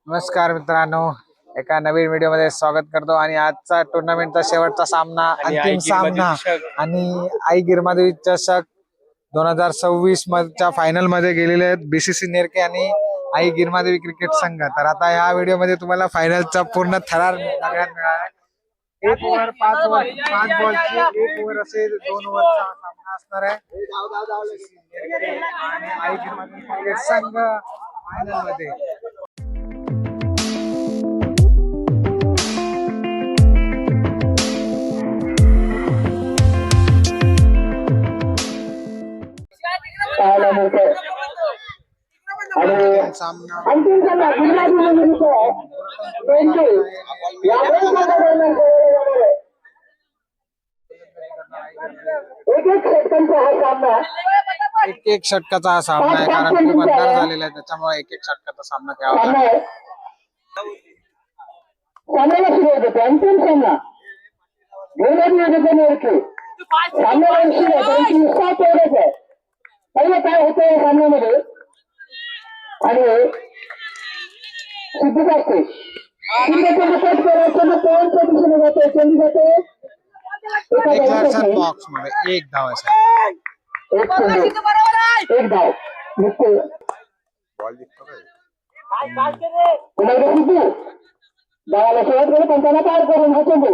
नमस्कार मित्रांनो, एका नवीन व्हिडिओ मध्ये स्वागत करतो। आणि आजचा टुर्नामेंटचा शेवटचा सामना, अंतिम सामना आणि आई गिरमादेवी चषक 2026 च्या फायनल मध्ये गेलेले आहेत बीसीसी नेरके आणि आई गिरमादेवी क्रिकेट संघ। तर आता या व्हिडिओ मध्ये तुम्हाला फायनलचा पूर्ण थरार बघायला मिळणार आहे। 1 ओव्हर 5 बॉलची 1 ओव्हर असे 2 ओव्हरचा सामना असणार आहे। आणि आई गिरमादेवी क्रिकेट संघ फायनल मध्ये। अंतिम सामना एक षटकाचा हा सामना आहे, कारण खूप अंतर झालेला आहे, त्याच्यामुळे एक षटकाचा सामना खेळावा लागेल। सामन्याला सुरुवात होते। अंतिम सामना पहिलं काय होतं या सामन्यामध्ये आणि सिद्धीच असते बॉक्स मध्ये एक धाव एक धाव निघते डावाला सुरुवात केली पण त्यांना पार करून हा चेंडू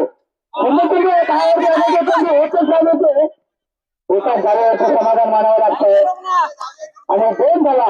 एका झाल्यावरचं समाधान मानावं लागतंय आणि 2 झाला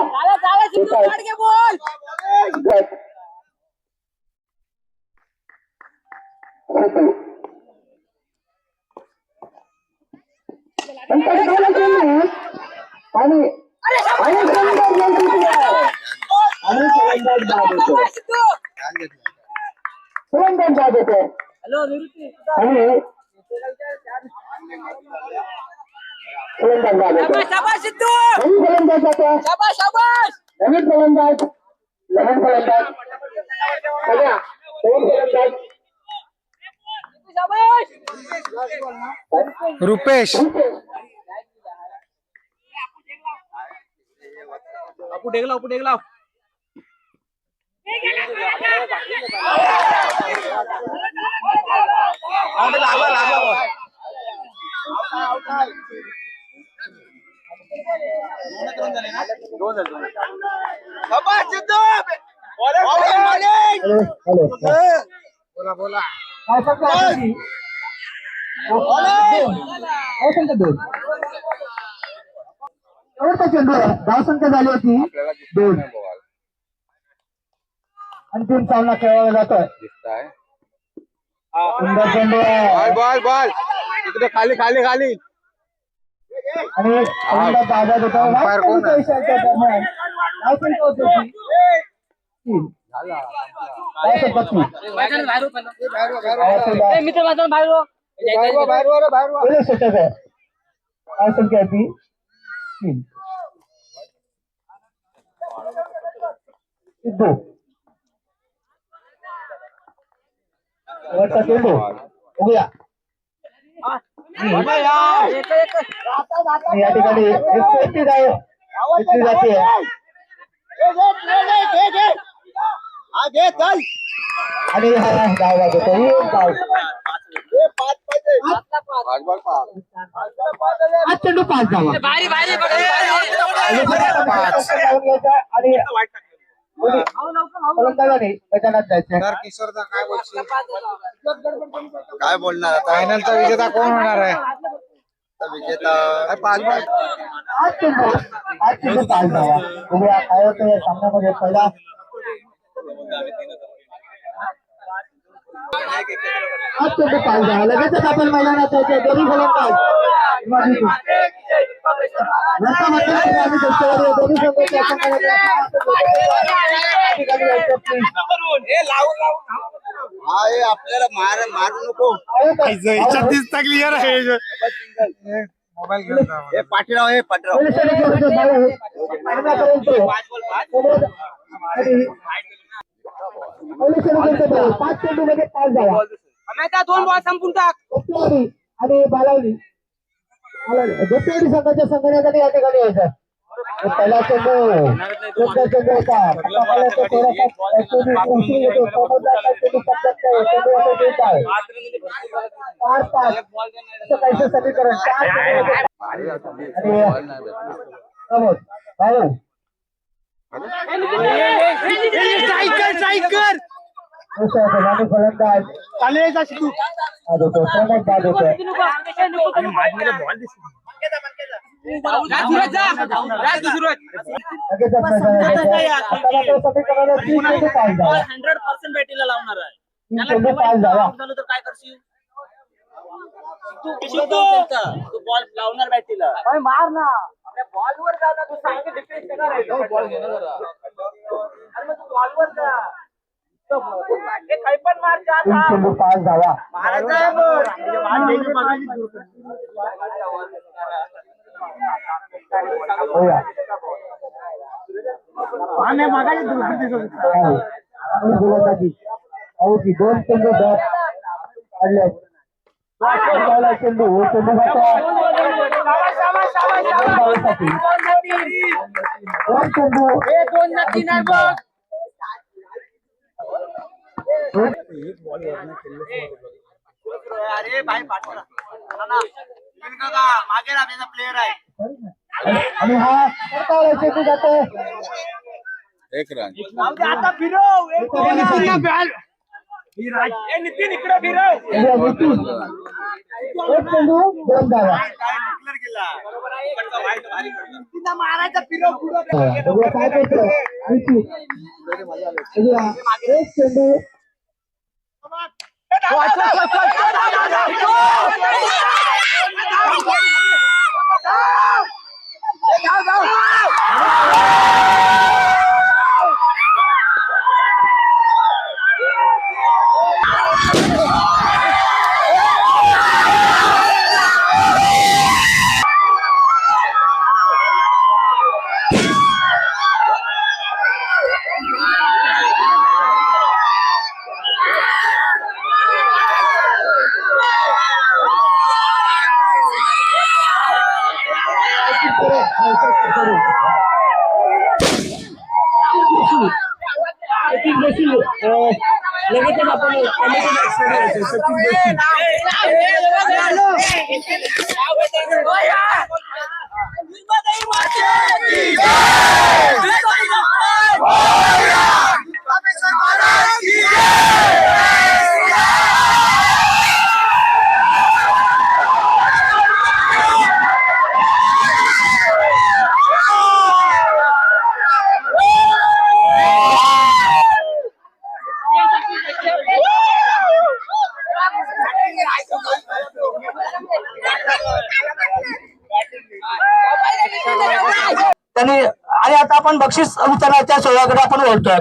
रुपेश डेगला बोला चेंडू धावसंख्या झाली होती 2। अंतिम सामना खेळवला जातोय। सुंदर चेंडू बॉल इकडे खाली आणि आझाद होता संख्या ती 3 सिद्धू वरचा चेंडू बघूया या ठिकाणी एकटी जाते आणि हा डाव लागतो हा चेंडू 5 धावा किशोरदा काय बोलशील? काय बोलणार? फायनलचा विजेता कोण होणार आहे? विजेता 5 बॉल 5 धावा बघूया काय होतं या सामन्यामध्ये। पहिला चेंडू 5 धावा लगेचच आपण मैदानात दोन्ही फलंदाज आपल्याला मारू नको क्लिअर आहे। मोबाईल घेऊन पाठीराव पाच चेंडू मध्ये 5 धावा 2 बॉल संपून टाक आणि बालावली दोपेडी संघाच्या संघटनेसाठी या ठिकाणी यायचं पहिला चेंडू दुसरा चेंडू होता मला तो थोडासा उशीर येतो समोरचा चेंडू समजत नाही चेंडू असं देत आहे 4-5 असं काहीच समीकरण 4 आणि समोर भाऊ आणि फलंदाज बाद होतोय समीकरण 100% बॅटीला लावणार आहे. काय करशील तू बॉल लावणार बॅटीला मार ना बॉलवर जाणार तू सांग डिफेन्स करणार बॉलवर जा काही पण मार चेंडू 5 धावा दोन चेंडू बॅट काढले चेंडू दोन चेंडू अरे भाई मागे राहण्याचा प्लेअर आहे आणि हा चेंडू जातो एक रन आता फिरव नितीन इकडे फिरव एक चेंडू 2 धावा मारायचा फिरव पुढं काय करतोय एक चेंडू लगेच आपण त्यांनी आणि आता आपण बक्षीस वितरणाच्या सोहळ्याकडे आपण वळतोय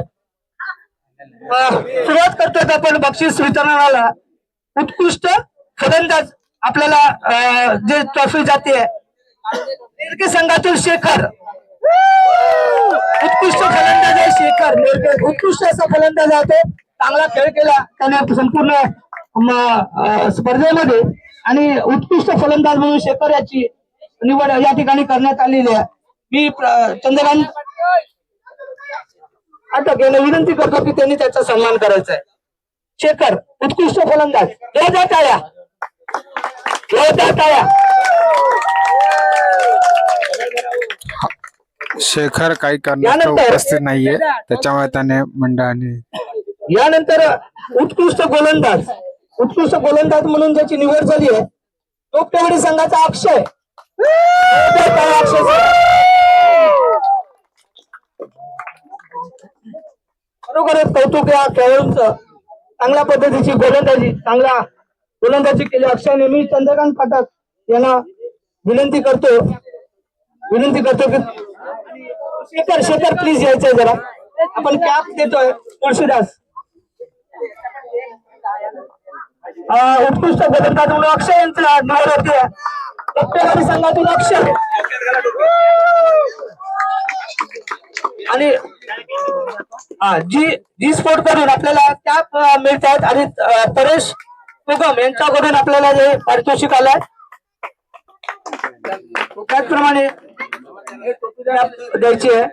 सुरुवात करतोय आपण बक्षीस वितरणाला उत्कृष्ट फलंदाज आपल्याला जे ट्रॉफी जाते नेरके संघातील शेखर उत्कृष्ट फलंदाज आहे शेखर नेरके उत्कृष्ट असा फलंदाज आहे तो चांगला खेळ केला त्याने संपूर्ण स्पर्धेमध्ये आणि उत्कृष्ट फलंदाज म्हणून शेखर याची निवड या ठिकाणी करण्यात आलेली आहे मी चंद्रकांत अटक याला विनंती करतो की त्यांनी त्याचा सन्मान करायचा आहे शेखर उत्कृष्ट फलंदाज जोरदार टाळ्या शेखर काही कारणास्तव उपस्थित नाहीये त्याच्यामुळे त्याने मंडळाने यानंतर उत्कृष्ट गोलंदाज म्हणून ज्याची निवड झाली आहे टोकटेवाडी संघाचा अक्षय खरोखरच कौतुक या खेळाडूंचं चांगल्या पद्धतीची गोलंदाजी केली अक्षयने मी चंद्रकांत पाठक यांना विनंती करतो की शेखर प्लीज यायचंय जरा आपण कॅप देतोय तुळशीदास उत्कृष्ट गोलंदाज म्हणून अक्षय यांचा निवड होते टोकटेवाडी संघातून अक्षय आणि जी स्पोर्ट कडून आपल्याला कॅप मिळतात आणि परेश उगम यांच्याकडून आपल्याला जे पारितोषिक आलंय त्याचप्रमाणे द्यायची आहे.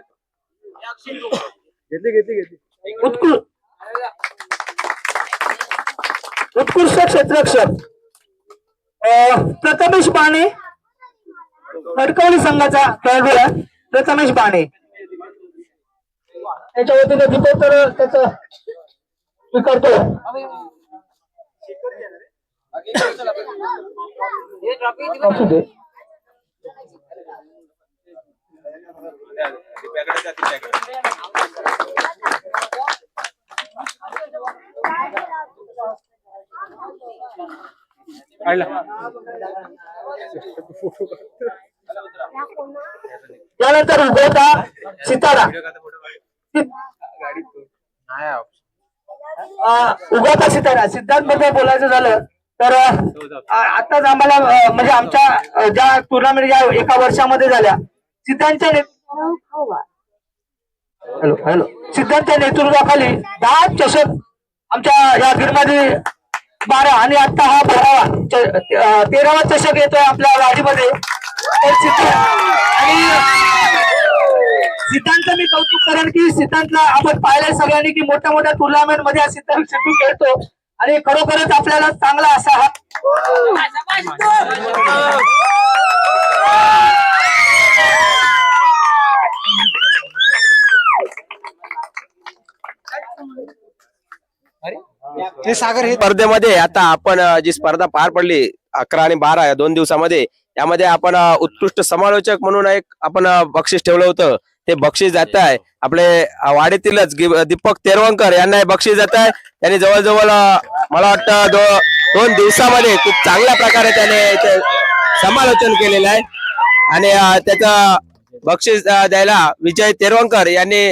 उत्कृष्ट क्षेत्ररक्षक प्रथमेश बाणे खडकवली संघाचा खेळाडू आहे. प्रथमेश बाणे त्याच्या वतीने दीपक तर त्याचं स्वीकारतो. असू दे. त्यानंतर उभा सितारा उगवता सितारा सिद्धांत बद्दल बोलायचं झालं तर आताच आम्हाला म्हणजे आमच्या ज्या टुर्नामेंट ज्या एका वर्षामध्ये झाल्या सिद्धांतच्या सिद्धांतच्या नेतृत्वाखाली 10 चषक आमच्या या गिरमादी 12 आणि आता हा 13वा चषक येतोय आपल्या वाडीमध्ये. तर सिद्धांत मी कौतुक करेन की सिद्धांतला आपण पाहिलंय सगळ्यांनी की मोठ्या मोठ्या टुर्नामेंट मध्ये हा सिद्धांत सिद्धू खेळतो आणि खरोखरच आपल्याला चांगला असा हा हे सागर हे स्पर्धेमध्ये आता आपण जी स्पर्धा पार पडली 11 आणि 12 या 2 दिवसामध्ये यामध्ये आपण उत्कृष्ट समालोचक म्हणून एक आपण बक्षीस ठेवलं होतं. ते बक्षीस जात आहे आपले वाडीतीलच दीपक तेरवंकर यांना हे बक्षीस जात आहे. त्यांनी जवळजवळ मला वाटतं 2 दिवसामध्ये खूप चांगल्या प्रकारे त्याने समालोचन केलेलं आहे आणि त्याचं बक्षीस द्यायला विजय तेरवंकर यांनी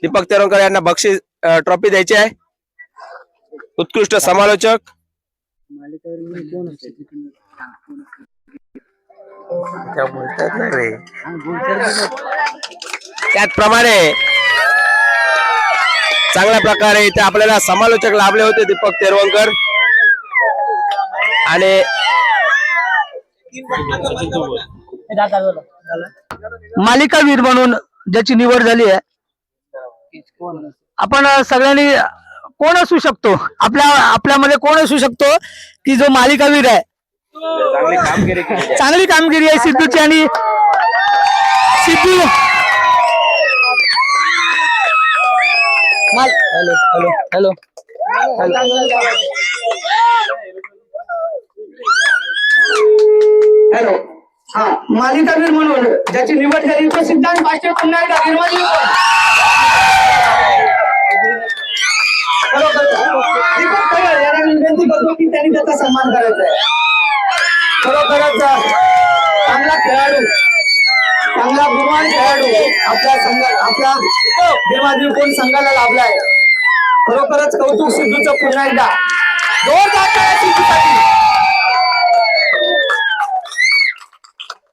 दीपक तेरवंकर यांना बक्षीस ट्रॉफी द्यायची आहे. उत्कृष्ट समालोचक त्याचप्रमाणे चांगल्या प्रकारे इथे आपल्याला समालोचक लाभले होते दीपक तेरवंकर आणि मालिकावीर म्हणून ज्याची निवड झाली आहे. आपण सगळ्यांनी कोण असू शकतो आपल्यामध्ये कोण असू शकतो की जो मालिकावीर आहे. चांगली कामगिरी आहे सिद्धूची आणि सिद्धू हॅलो हॅलो हॅलो हा मालिकावीर म्हणून ज्याची निवड झाली तो सिद्धांत पाचशे पुन्हा एकदा गिरमादी दीपक तळेकर यांना विनंती करतो की त्यांनी त्याचा सन्मान करायचा आहे. खरोखरच चांगला खेळाडू चांगला गुणवान खेळाडू आपल्या संघात आपल्या गिरमादी कोण संघाला लाभलाय. खरोखरच कौतुक सिद्धूचं पुन्हा एकदा जोरदार टाळ्या सिद्धूसाठी.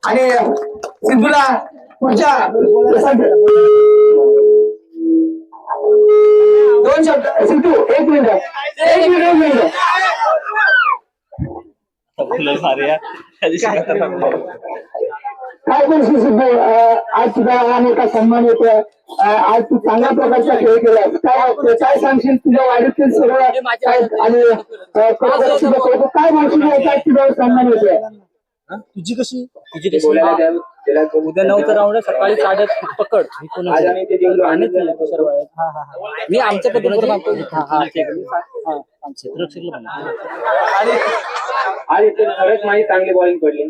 आणि सिद्धूला पुढच्या 2 शब्द सिद्धू 1 मिनिट काय बोलशील सिद्धू आज तुझा अनेका सन्मान येतोय. आज तू चांगल्या प्रकारचा खेळ केलाय. काय सांगशील तुझ्या वाडीतील सर्व आणि काय बोलशील तुझा सन्मान येतोय. तुझी कशी उद्या 9चा राऊंड सकाळी 8:30 पकड मी आमच्या पद्धतीने आणि ते खरंच माझी चांगली बॉलिंग पडली.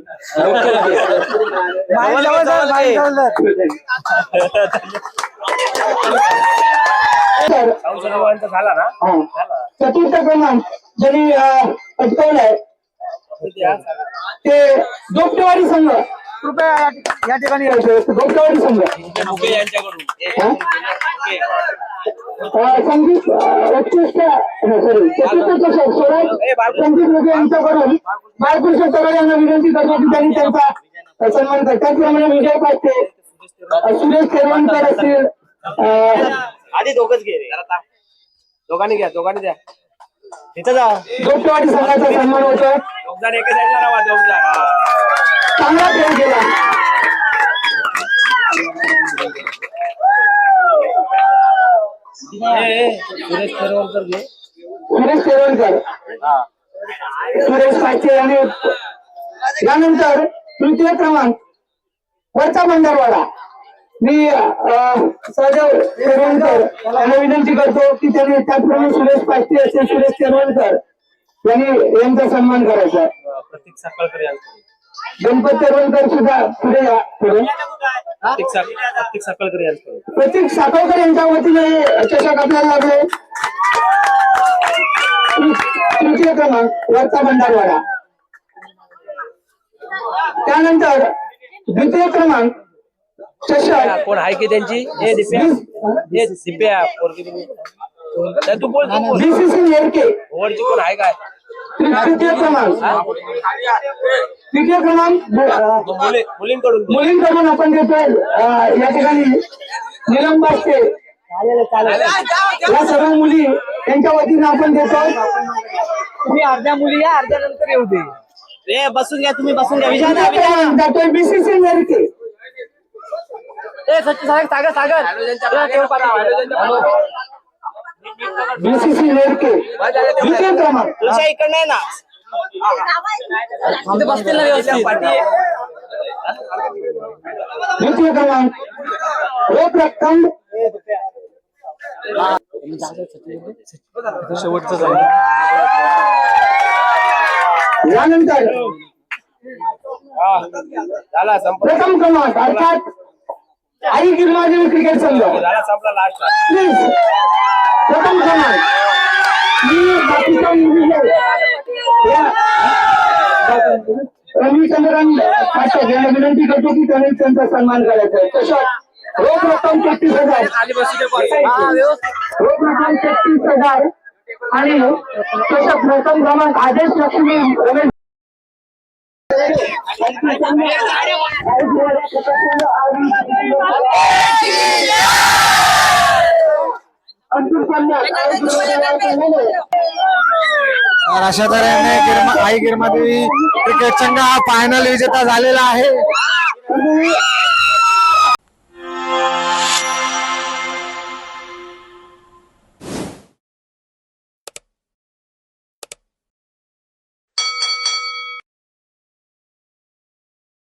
झाला ना चतुर्थ क्रमांक ज्यांनी पटकावलाय ते दोपटेवाडी संघ. कृपया या ठिकाणी दोपटेवाडी संघ संगीत उत्कृष्ट सॉरी चतुर्थ चषक स्वराज संगीत लोक यांच्याकडून बाळकृष्ण तगडे यांना विनंती करतो की त्यांनी त्यांचा सन्मान करतात. त्याचप्रमाणे विजय पाटते सुरेश तेरवणकर असतील. आधी दोघच घे दोघांनी घ्या द्या इथं जा. दोपटेवाडी संघाचा सन्मान होतो. दोघजण एका साईडला राहा दोघजण चांगला खेळ केला सुरेश तेरवणकर, सुरेश पाचे आणि यानंतर तृतीय क्रमांक वरचा भंडारवाडा. मी सहदेव तेरवणकर यांना विनंती करतो की त्यांनी त्याचप्रमाणे सुरेश पाचे असेल सुरेश तेरवणकर यांनी यांचा सन्मान करायचा. गणपत तेरवणकर सुद्धा पुढे या. प्रतीक साखळकर यांच्या वतीने चषक आपल्याला लागले. तृतीय क्रमांक वरचा भंडारवाडा. त्यानंतर द्वितीय क्रमांक चषक कोण आहे की त्यांची हे दिप्या तू बोल बीसीसी नेरके. वरची कोण आहे काय तृतीय क्रमांक तृतीय क्रमांक मुलींकडून आपण देतोय. या ठिकाणी नीलम बास्ते या सर्व मुली यांच्या वतीने आपण देतो. तुम्ही अर्ध्या मुली या, अर्ध्या नंतर येऊ दे. रे बसून घ्या, तुम्ही बसून घ्या. विजय जातोय बीसीसी नेरके. सागर बीसीसी नेरके द्वितीय क्रमांक. तुझ्या इकडनं आहे ना, तिथे बसतील ना व्यवस्थित. द्वितीय क्रमांक रोख रक्कम यानंतर झाला संपला प्रथम क्रमांक अर्थात आई गिरमादेवी क्रिकेट संघ. संपला लास्ट प्लीज प्रथम क्रमांक. मी बाकीच्या मुली रविचंद्रन पाठक यांना विनंती करतो की त्यांनी त्यांचा सन्मान करायचा आहे. तसंच रोख रक्कम 33,000 रोख रक्कम 33,000 आणि तसंच प्रथम क्रमांक आदेश लक्ष्मी रमेश तर अशा तऱ्हेने आई गिरमादेवी क्रिकेट संघ हा फायनल विजेता झालेला आहे.